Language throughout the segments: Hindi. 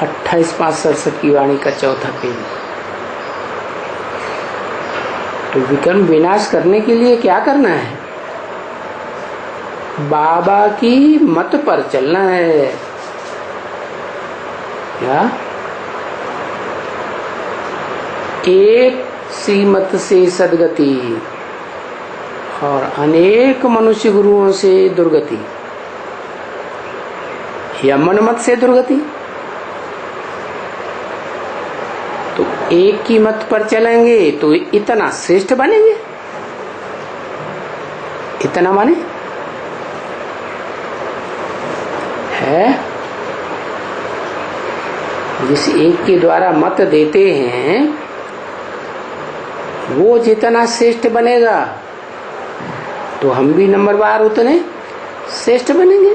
28-67 की वाणी का चौथा पेज। तो विकर्म विनाश करने के लिए क्या करना है? बाबा की मत पर चलना है। क्या? एक श्रीमत से सदगति और अनेक मनुष्य गुरुओं से दुर्गति, या मनमत से दुर्गति। तो एक की मत पर चलेंगे तो इतना श्रेष्ठ बनेंगे। इतना माने है, जिस एक के द्वारा मत देते हैं वो जितना श्रेष्ठ बनेगा तो हम भी नंबरवार उतने श्रेष्ठ बनेंगे।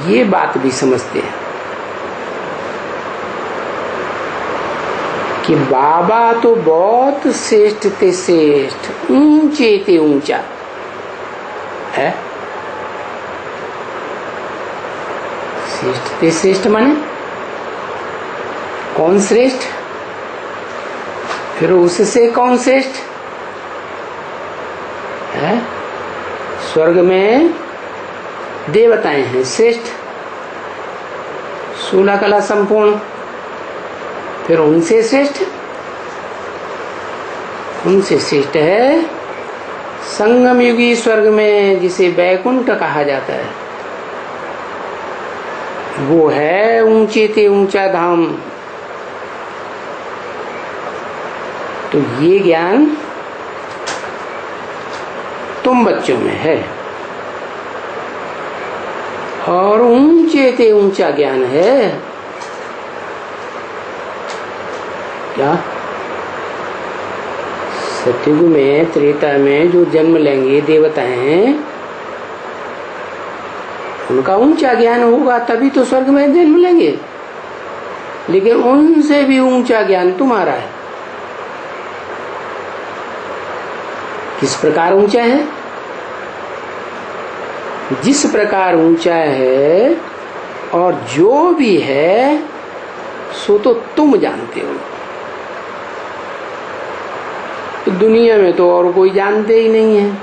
ये बात भी समझते हैं कि बाबा तो बहुत श्रेष्ठ थे, श्रेष्ठ ऊंचे थे, ऊंचा है। श्रेष्ठ थे, श्रेष्ठ माने कौन श्रेष्ठ? फिर उससे कौन श्रेष्ठ है? स्वर्ग में देवताएं हैं श्रेष्ठ, सूला कला संपूर्ण, फिर उनसे श्रेष्ठ, उनसे श्रेष्ठ है संगम युगी स्वर्ग में जिसे बैकुंठ कहा जाता है। वो है ऊंचे ते ऊंचा धाम। तो ये ज्ञान तुम बच्चों में है और ऊंचे ते ऊंचा ज्ञान है। क्या? सतयुग में, त्रेता में जो जन्म लेंगे देवताएं, उनका ऊंचा ज्ञान होगा तभी तो स्वर्ग में जन्म लेंगे। लेकिन उनसे भी ऊंचा ज्ञान तुम्हारा है। किस प्रकार ऊंचा है? जिस प्रकार ऊंचा है और जो भी है सो तो तुम जानते हो। तो दुनिया में तो और कोई जानते ही नहीं है,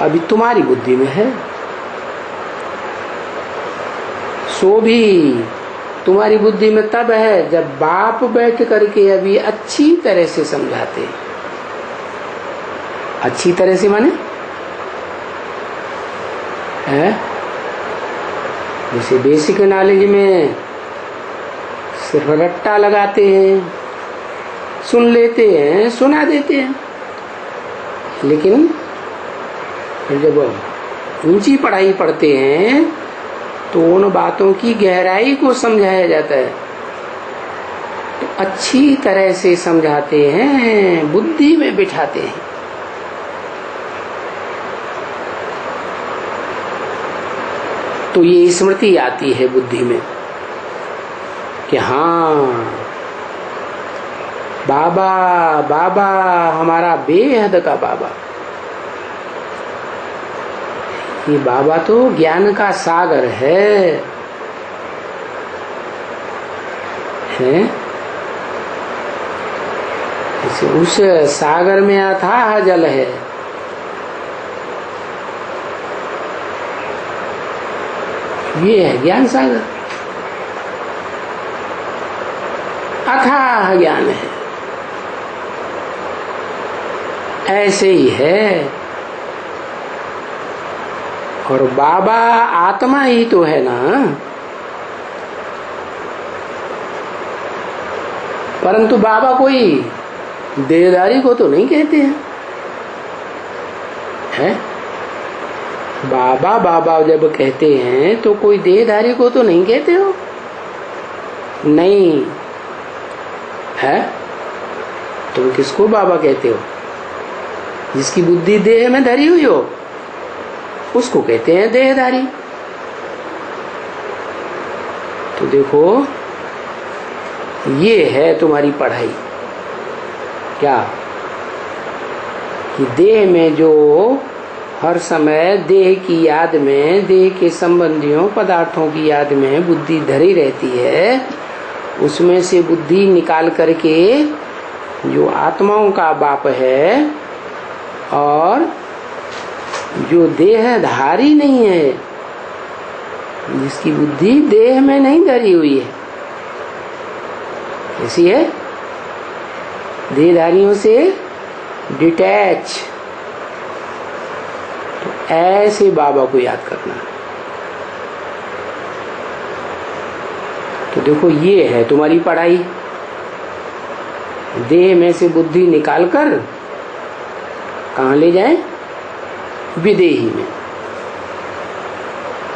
अभी तुम्हारी बुद्धि में है। सो भी तुम्हारी बुद्धि में तब है जब बाप बैठ करके अभी अच्छी तरह से समझाते। अच्छी तरह से माने है, जैसे बेसिक नॉलेज में सिर्फ रट्टा लगाते हैं, सुन लेते हैं, सुना देते हैं। लेकिन जब ऊंची पढ़ाई पढ़ते हैं तो उन बातों की गहराई को समझाया जाता है। तो अच्छी तरह से समझाते हैं, बुद्धि में बिठाते हैं। तो ये स्मृति आती है बुद्धि में कि हाँ, बाबा बाबा हमारा बेहद का बाबा। ये बाबा तो ज्ञान का सागर है, उस सागर में अथाह जल है। ये है ज्ञान सागर, अथाह ज्ञान है। ऐसे ही है। और बाबा आत्मा ही तो है ना, परंतु बाबा कोई देहधारी को तो नहीं कहते हैं। बाबा बाबा जब कहते हैं तो कोई देहधारी को तो नहीं कहते हो, नहीं है। तुम किसको बाबा कहते हो? जिसकी बुद्धि देह में धरी हुई हो उसको कहते हैं देहधारी। तो देखो, ये है तुम्हारी पढ़ाई। क्या कि देह में जो हर समय देह की याद में, देह के संबंधियों पदार्थों की याद में बुद्धि धरी रहती है। उसमें से बुद्धि निकाल करके जो आत्माओं का बाप है और जो देहधारी नहीं है, जिसकी बुद्धि देह में नहीं धरी हुई है, ऐसी है देहधारियों से डिटैच, तो ऐसे बाबा को याद करना। तो देखो ये है तुम्हारी पढ़ाई। देह में से बुद्धि निकालकर कहाँ ले जाए? विदेही में।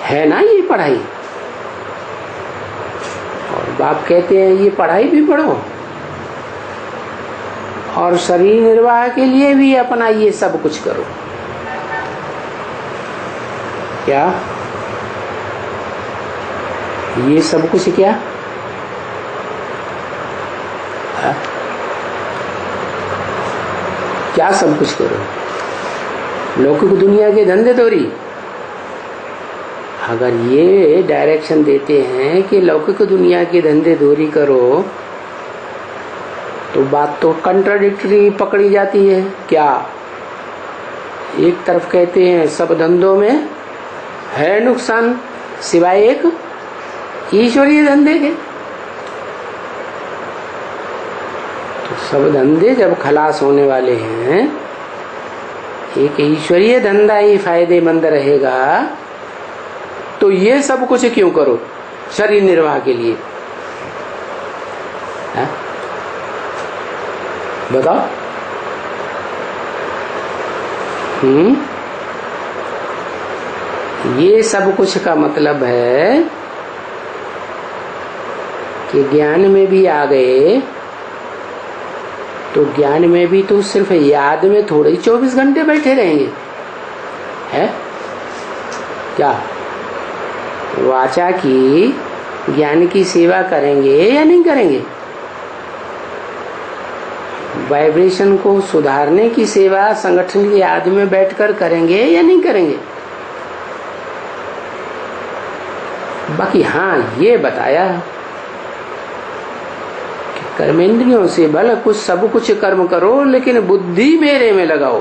है ना ये पढ़ाई? और बाप कहते हैं ये पढ़ाई भी पढ़ो और शरीर निर्वाह के लिए भी अपना ये सब कुछ करो। क्या ये सब कुछ? क्या हा? क्या सब कुछ करो? लौकिक दुनिया के धंधे तोरी। अगर ये डायरेक्शन देते हैं कि लौकिक दुनिया के धंधे दोरी करो, तो बात तो कंट्राडिक्टरी पकड़ी जाती है। क्या एक तरफ कहते हैं सब धंधों में है नुकसान सिवाय एक ईश्वरीय धंधे के, तो सब धंधे जब खलास होने वाले हैं, एक ईश्वरीय धंधा ही फायदेमंद रहेगा, तो ये सब कुछ क्यों करो शरीर निर्वाह के लिए? है? बताओ। ये सब कुछ का मतलब है कि ज्ञान में भी आ गए तो ज्ञान में भी तो सिर्फ याद में थोड़े ही 24 घंटे बैठे रहेंगे। है क्या? वाचा की ज्ञान की सेवा करेंगे या नहीं करेंगे? वाइब्रेशन को सुधारने की सेवा संगठन की याद में बैठकर करेंगे या नहीं करेंगे? बाकी हाँ ये बताया कि कर्मेंद्रियों से भले कुछ सब कुछ कर्म करो, लेकिन बुद्धि मेरे में लगाओ।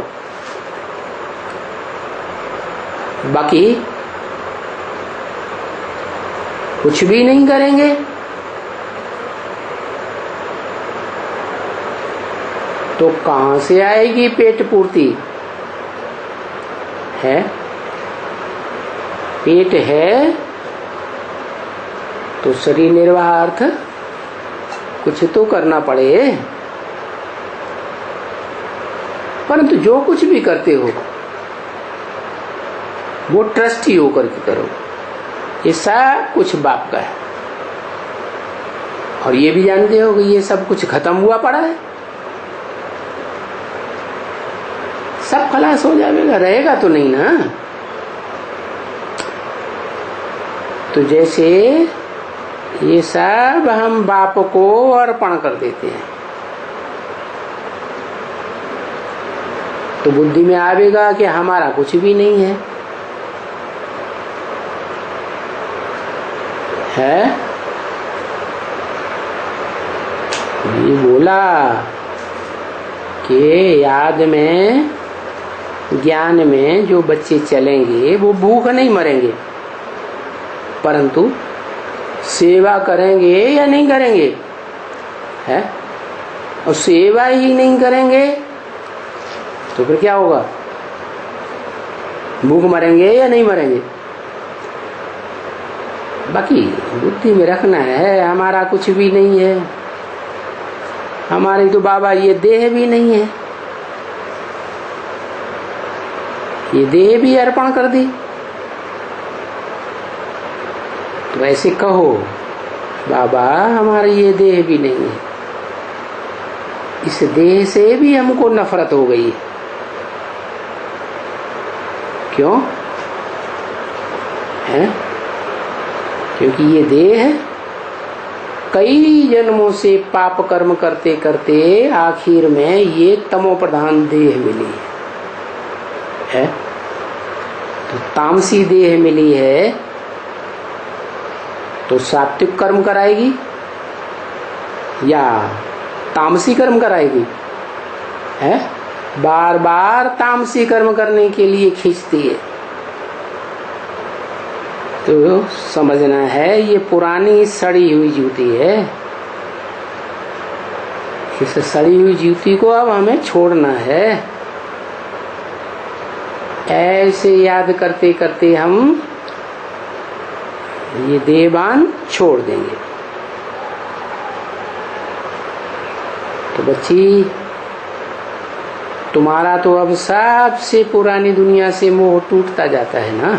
बाकी कुछ भी नहीं करेंगे तो कहां से आएगी पेट पूर्ति? है पेट है तो शरीर निर्वाह अर्थ कुछ तो करना पड़े। परंतु जो कुछ भी करते हो वो ट्रस्टी होकर के करो। ये सब कुछ बाप का है और ये भी जानते हो कि ये सब कुछ खत्म हुआ पड़ा है, सब खलास हो जाएगा, रहेगा तो नहीं ना। तो जैसे ये सब हम बाप को अर्पण कर देते हैं, तो बुद्धि में आवेगा कि हमारा कुछ भी नहीं है। है ये बोला कि याद में ज्ञान में जो बच्चे चलेंगे वो भूख नहीं मरेंगे, परंतु सेवा करेंगे या नहीं करेंगे? है और सेवा ही नहीं करेंगे तो फिर क्या होगा? भूख मरेंगे या नहीं मरेंगे? बाकी बुद्धि में रखना है हमारा कुछ भी नहीं है, हमारी तो बाबा ये देह भी नहीं है, ये देह भी अर्पण कर दी। तो ऐसे कहो बाबा हमारा ये देह भी नहीं है, इस देह से भी हमको नफरत हो गई। क्यों? है क्योंकि ये देह कई जन्मों से पाप कर्म करते करते आखिर में ये तमो प्रधान देह मिली है। तो तामसी देह मिली है तो सात्विक कर्म कराएगी या तामसी कर्म कराएगी? है, बार बार तामसी कर्म करने के लिए खींचती है। तो समझना है ये पुरानी सड़ी हुई जूती है। इस सड़ी हुई जूती को अब हमें छोड़ना है। ऐसे याद करते करते हम ये देहबान छोड़ देंगे। तो बच्ची, तुम्हारा तो अब सबसे पुरानी दुनिया से मोह टूटता जाता है ना,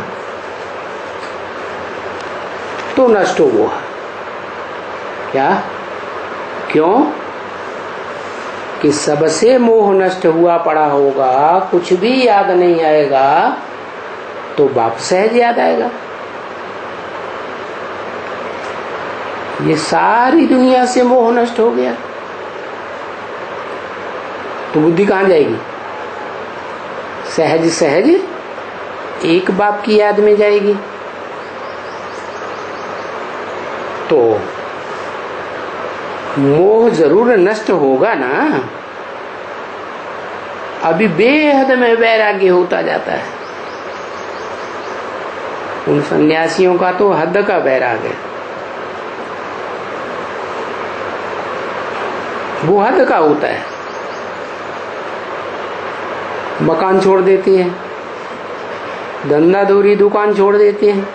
तो नष्ट हो वो क्या? क्यों कि सबसे मोह नष्ट हुआ पड़ा होगा, कुछ भी याद नहीं आएगा तो बाप सहज याद आएगा। ये सारी दुनिया से मोह नष्ट हो गया तो बुद्धि कहां जाएगी? सहज सहज एक बाप की याद में जाएगी। तो मोह जरूर नष्ट होगा ना। अभी बेहद में वैराग्य होता जाता है। उन सन्यासियों का तो हद का वैराग्य है, वो हद का होता है। मकान छोड़ देते हैं, धंधा दूरी दुकान छोड़ देते हैं,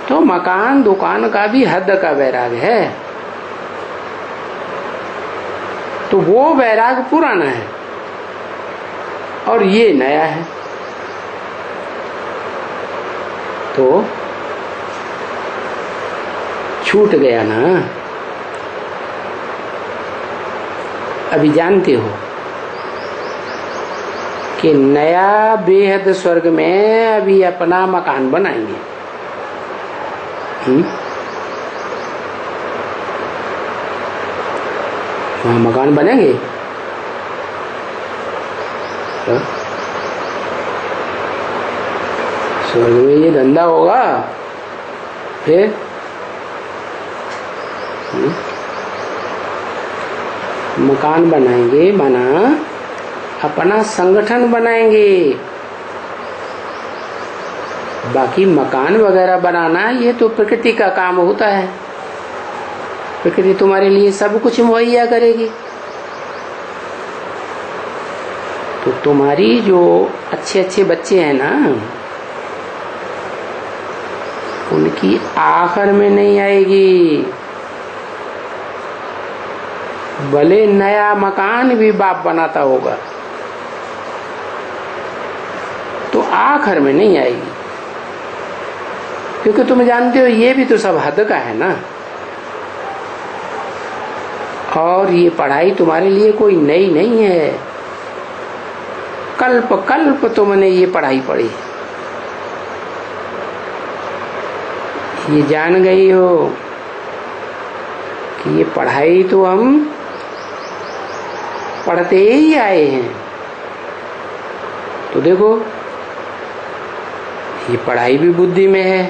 तो मकान दुकान का भी हद का वैराग है। तो वो वैराग पुराना है और ये नया है। तो छूट गया ना। अभी जानते हो कि नया बेहद स्वर्ग में अभी अपना मकान बनाएंगे। वहां मकान बनेंगे। स्वर्ग में ये धंधा होगा, फिर मकान बनाएंगे, माना अपना संगठन बनाएंगे। बाकी मकान वगैरह बनाना ये तो प्रकृति का काम होता है। प्रकृति तुम्हारे लिए सब कुछ मुहैया करेगी। तो तुम्हारी जो अच्छे अच्छे बच्चे हैं ना, उनकी आखिर में नहीं आएगी। भले नया मकान भी बाप बनाता होगा तो आखिर में नहीं आएगी, क्योंकि तुम जानते हो ये भी तो सब हद का है ना। और ये पढ़ाई तुम्हारे लिए कोई नई नहीं है। कल्प कल्प तुमने ये पढ़ाई पढ़ी, ये जान गई हो कि ये पढ़ाई तो हम पढ़ते ही आए हैं। तो देखो ये पढ़ाई भी बुद्धि में है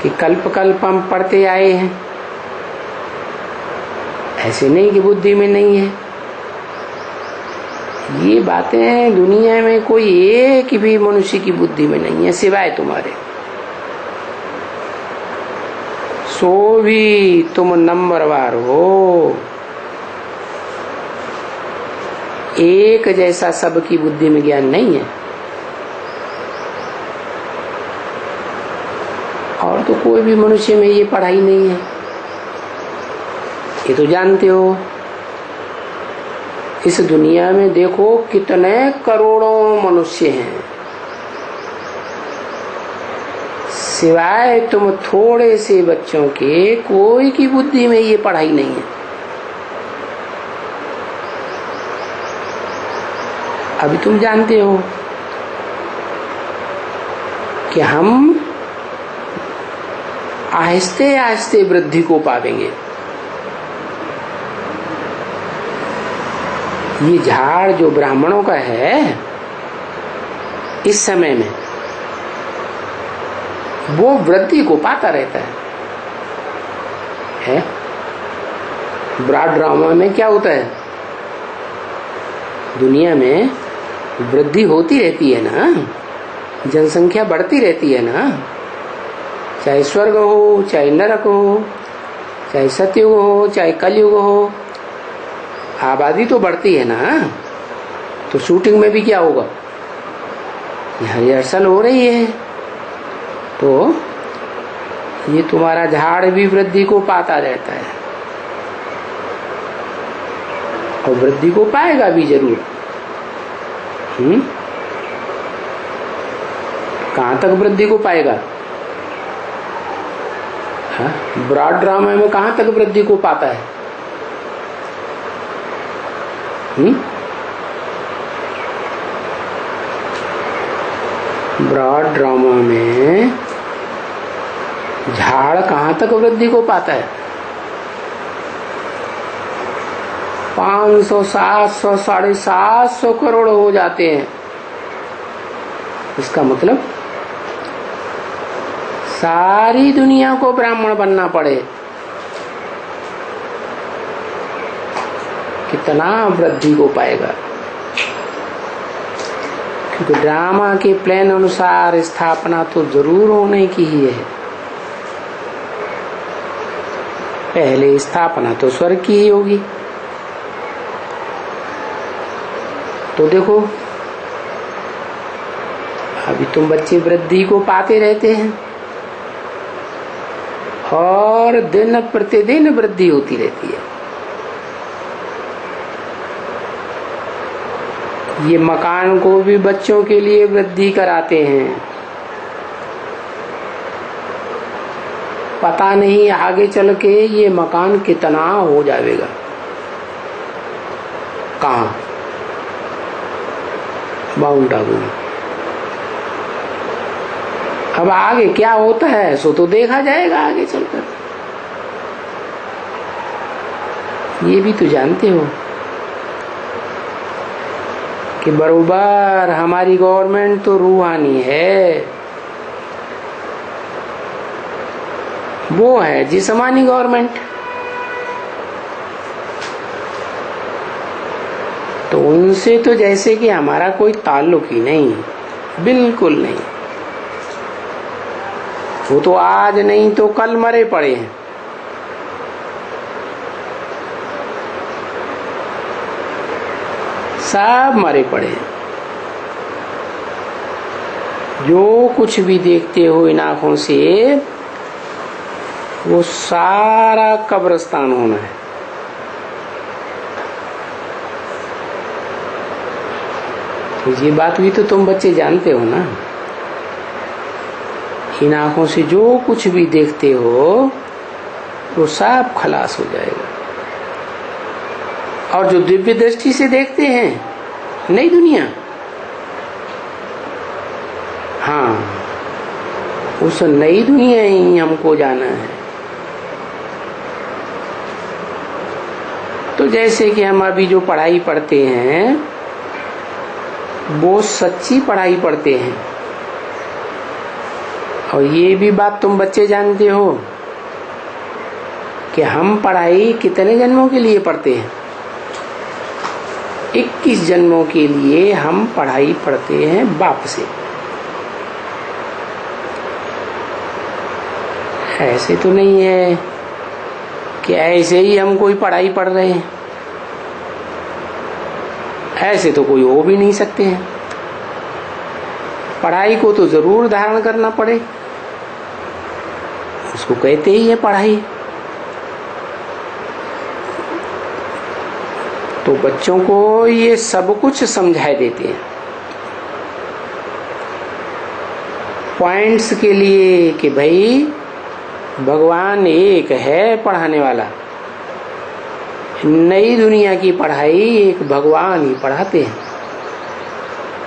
कि कल्प कल्प हम पढ़ते आए हैं। ऐसे नहीं कि बुद्धि में नहीं है। ये बातें दुनिया में कोई एक भी मनुष्य की बुद्धि में नहीं है सिवाय तुम्हारे। सो भी तुम नंबरवार हो, एक जैसा सबकी बुद्धि में ज्ञान नहीं है। और तो कोई भी मनुष्य में ये पढ़ाई नहीं है, ये तो जानते हो। इस दुनिया में देखो कितने करोड़ों मनुष्य हैं, सिवाय तुम थोड़े से बच्चों के कोई की बुद्धि में ये पढ़ाई नहीं है। अभी तुम जानते हो कि हम आहिस्ते आहिस्ते वृद्धि को पावेंगे। ये झाड़ जो ब्राह्मणों का है, इस समय में वो वृद्धि को पाता रहता है? ब्रॉड ड्रामा में क्या होता है? दुनिया में वृद्धि होती रहती है ना, जनसंख्या बढ़ती रहती है ना, चाहे स्वर्ग हो, चाहे नरक हो, चाहे सतयुग हो, चाहे कलयुग हो, आबादी तो बढ़ती है ना। तो शूटिंग में भी क्या होगा? रिहर्सल हो रही है, तो ये तुम्हारा झाड़ भी वृद्धि को पाता रहता है और वृद्धि को पाएगा भी जरूर। कहां तक वृद्धि को पाएगा? ब्रॉड ड्रामा में कहां तक वृद्धि को पाता है? ब्रॉड ड्रामा में झाड़ कहां तक वृद्धि को पाता है? 500, 700, 750 करोड़ हो जाते हैं। इसका मतलब सारी दुनिया को ब्राह्मण बनना पड़े, कितना वृद्धि को पाएगा? क्योंकि ड्रामा के प्लान अनुसार स्थापना तो जरूर होने की ही है। पहले स्थापना तो स्वर्ग की ही होगी। तो देखो, अभी तुम बच्चे वृद्धि को पाते रहते हैं और दिन प्रतिदिन वृद्धि होती रहती है। ये मकान को भी बच्चों के लिए वृद्धि कराते हैं। पता नहीं आगे चल के ये मकान कितना हो जाएगा। कहाँ? माउंट आबू में। अब आगे क्या होता है सो तो देखा जाएगा आगे चलकर। ये भी तो जानते हो कि बरोबर हमारी गवर्नमेंट तो रूहानी है, वो है जिस्मानी गवर्नमेंट। तो उनसे तो जैसे कि हमारा कोई ताल्लुक ही नहीं, बिल्कुल नहीं। वो तो आज नहीं तो कल मरे पड़े हैं। सब मरे पड़े हैं। जो कुछ भी देखते हो इन आंखों से वो सारा कब्रिस्तान होना है। तो ये बात भी तो तुम बच्चे जानते हो ना। इन आंखों से जो कुछ भी देखते हो वो सब खलास हो जाएगा। और जो दिव्य दृष्टि से देखते हैं नई दुनिया, हाँ, उस नई दुनिया ही हमको जाना है। तो जैसे कि हम अभी जो पढ़ाई पढ़ते हैं वो सच्ची पढ़ाई पढ़ते हैं। और ये भी बात तुम बच्चे जानते हो कि हम पढ़ाई कितने जन्मों के लिए पढ़ते हैं? 21 जन्मों के लिए हम पढ़ाई पढ़ते हैं बाप से। ऐसे तो नहीं है कि ऐसे ही हम कोई पढ़ाई पढ़ रहे हैं। ऐसे तो कोई हो भी नहीं सकते हैं। पढ़ाई को तो जरूर धारण करना पड़े, उसको कहते ही है पढ़ाई। तो बच्चों को ये सब कुछ समझाए देते हैं पॉइंट्स के लिए कि भाई भगवान एक है पढ़ाने वाला। नई दुनिया की पढ़ाई एक भगवान ही पढ़ाते हैं।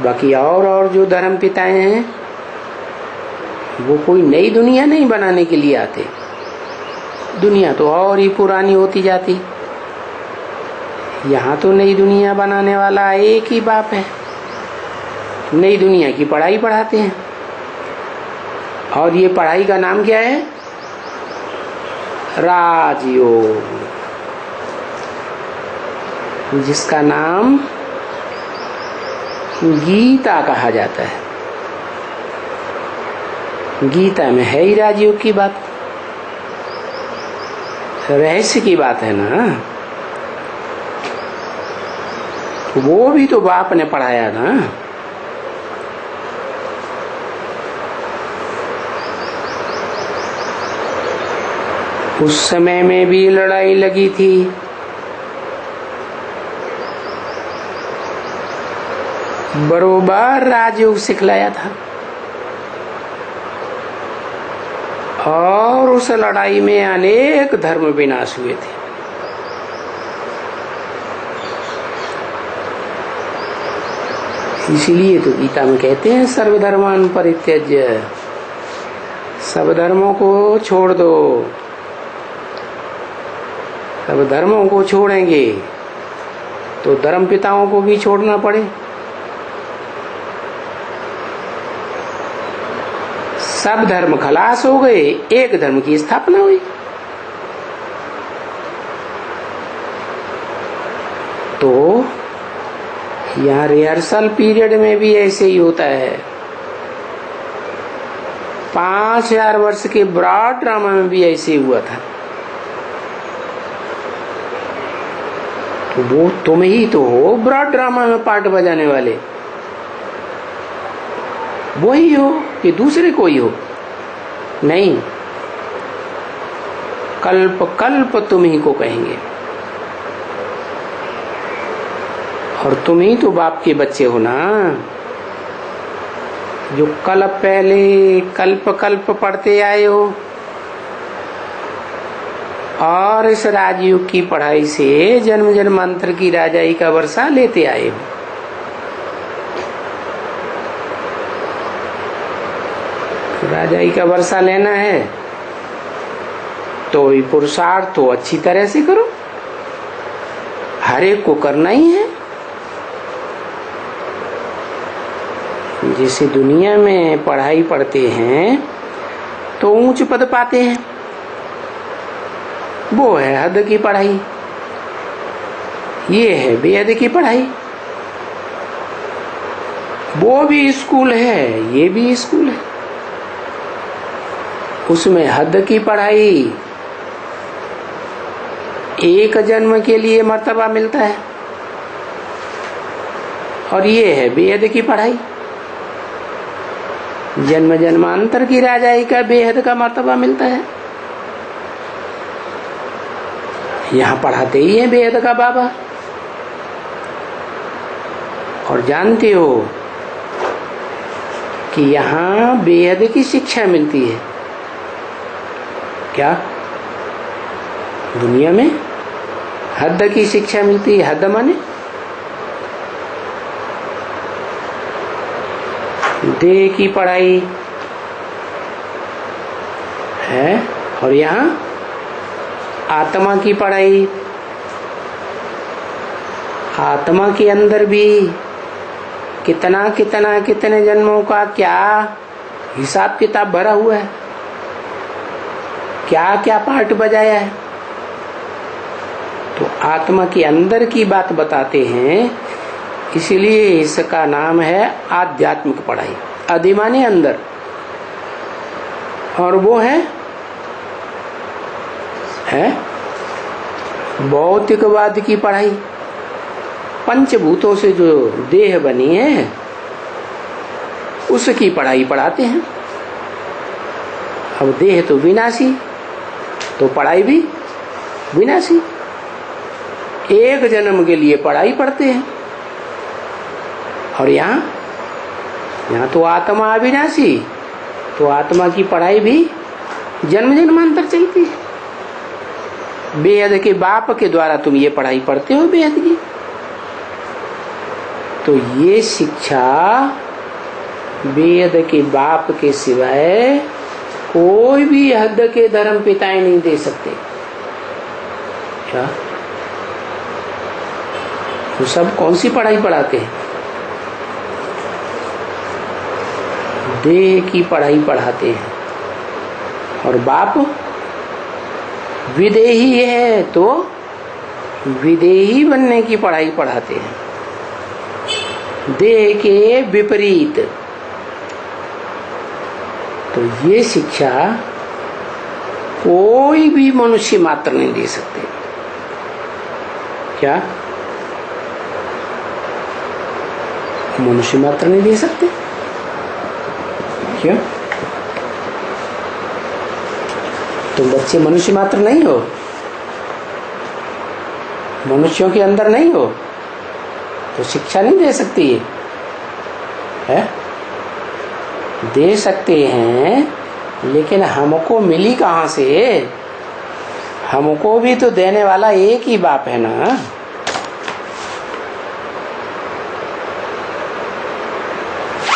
बाकी और जो धर्म पिताएं हैं वो कोई नई दुनिया नहीं बनाने के लिए आते। दुनिया तो और ही पुरानी होती जाती। यहाँ तो नई दुनिया बनाने वाला एक ही बाप है, नई दुनिया की पढ़ाई पढ़ाते हैं। और ये पढ़ाई का नाम क्या है? राजयोग, जिसका नाम गीता कहा जाता है। गीता में है ही राजयोग की बात, रहस्य की बात है ना। वो भी तो बाप ने पढ़ाया ना। उस समय में भी लड़ाई लगी थी। बरोबर राजयोग सिखलाया था और उस लड़ाई में अनेक धर्म विनाश हुए थे। इसीलिए तो गीता में कहते हैं सर्वधर्मान परित्यज्य, सब धर्मों को छोड़ दो। सब धर्मों को छोड़ेंगे तो धर्म पिताओं को भी छोड़ना पड़े। सब धर्म खलास हो गए, एक धर्म की स्थापना हुई। तो यहाँ रिहर्सल पीरियड में भी ऐसे ही होता है। 5000 वर्ष के ब्रॉड ड्रामा में भी ऐसे हुआ था। तो वो तुम ही तो हो ब्रॉड ड्रामा में पार्ट बजाने वाले, वही हो कि दूसरे कोई हो? नहीं, कल्प कल्प तुम ही को कहेंगे। और तुम ही तो बाप के बच्चे हो ना, जो कल्प पहले कल्प कल्प पढ़ते आए हो और इस राजयोग की पढ़ाई से जन्म जन्मांतर की राजाई का वर्षा लेते आए हो। राजाई का वर्षा लेना है तो ये पुरुषार्थ तो अच्छी तरह से करो, हर एक को करना ही है। जैसे दुनिया में पढ़ाई पढ़ते हैं तो ऊंच पद पाते हैं, वो है हद की पढ़ाई, ये है बेहद की पढ़ाई। वो भी स्कूल है, ये भी स्कूल है। उसमें हद की पढ़ाई एक जन्म के लिए मर्तबा मिलता है और ये है बेहद की पढ़ाई, जन्म जन्मांतर की राजाई का बेहद का मर्तबा मिलता है। यहाँ पढ़ाते ही है बेहद का बाबा। और जानते हो कि यहाँ बेहद की शिक्षा मिलती है। क्या दुनिया में हद की शिक्षा मिलती है? हद माने देह की पढ़ाई है और यहाँ आत्मा की पढ़ाई। आत्मा के अंदर भी कितने जन्मों का क्या हिसाब किताब भरा हुआ है, क्या क्या पार्ट बजाया है। तो आत्मा के अंदर की बात बताते हैं, इसलिए इसका नाम है आध्यात्मिक पढ़ाई। अधिमाने अंदर, और वो है भौतिकवाद की पढ़ाई। पंचभूतों से जो देह बनी है उसकी पढ़ाई पढ़ाते हैं। अब देह तो विनाशी, तो पढ़ाई भी विनाशी। एक जन्म के लिए पढ़ाई पढ़ते हैं और यहाँ तो आत्मा अविनाशी, तो आत्मा की पढ़ाई भी जन्म जन्मांतर चलती है। बेहद के बाप के द्वारा तुम ये पढ़ाई पढ़ते हो बेहद की। तो ये शिक्षा बेहद के बाप के सिवाय कोई भी हद के धर्म पिताएं नहीं दे सकते। क्या वो सब कौन सी पढ़ाई पढ़ाते हैं? देह की पढ़ाई पढ़ाते हैं, और बाप विदेही है तो विदेही बनने की पढ़ाई पढ़ाते हैं, देह के विपरीत। तो ये शिक्षा कोई भी मनुष्य मात्र नहीं दे सकते। क्या मनुष्य मात्र नहीं दे सकते? क्यों? तुम बच्चे मनुष्य मात्र नहीं हो? मनुष्यों के अंदर नहीं हो तो शिक्षा नहीं दे सकती है? दे सकते हैं, लेकिन हमको मिली कहां से? हमको भी तो देने वाला एक ही बाप है ना।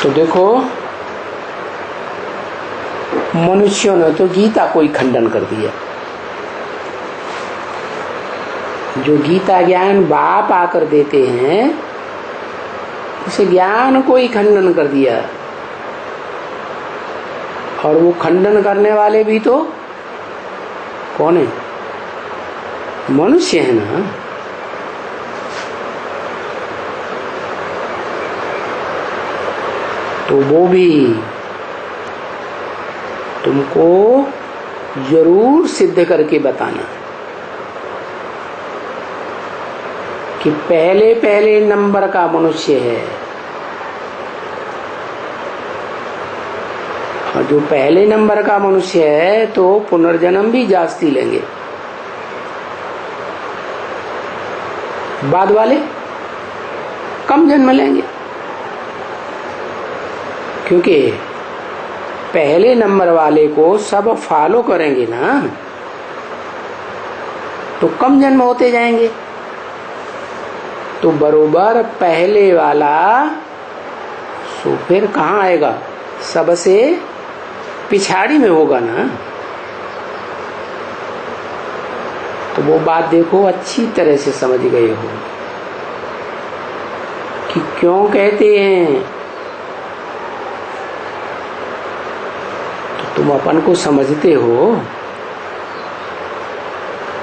तो देखो, मनुष्यों ने तो गीता को ही खंडन कर दिया। जो गीता ज्ञान बाप आकर देते हैं, उसे ज्ञान को ही खंडन कर दिया। और वो खंडन करने वाले भी तो कौन है? मनुष्य है ना। तो वो भी तुमको जरूर सिद्ध करके बताना कि पहले पहले नंबर का मनुष्य है, और जो पहले नंबर का मनुष्य है तो पुनर्जन्म भी जास्ती लेंगे। बाद वाले कम जन्म लेंगे, क्योंकि पहले नंबर वाले को सब फॉलो करेंगे ना, तो कम जन्म होते जाएंगे। तो बरोबर पहले वाला सो फिर कहाँ आएगा? सबसे पिछाड़ी में होगा ना। तो वो बात देखो, अच्छी तरह से समझ गए हो कि क्यों कहते हैं। तो तुम अपन को समझते हो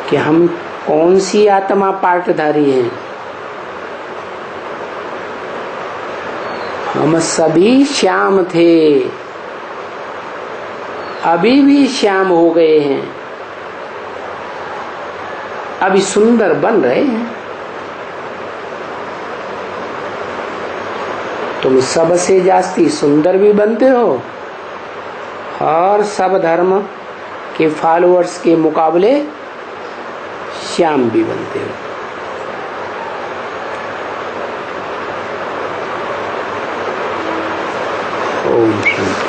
कि हम कौन सी आत्मा पार्टधारी हैं। हम सभी श्याम थे, अभी भी श्याम हो गए हैं, अभी सुंदर बन रहे हैं। तुम सबसे जास्ती सुंदर भी बनते हो और सब धर्म के फॉलोअर्स के मुकाबले श्याम भी बनते हो। ओम शांति।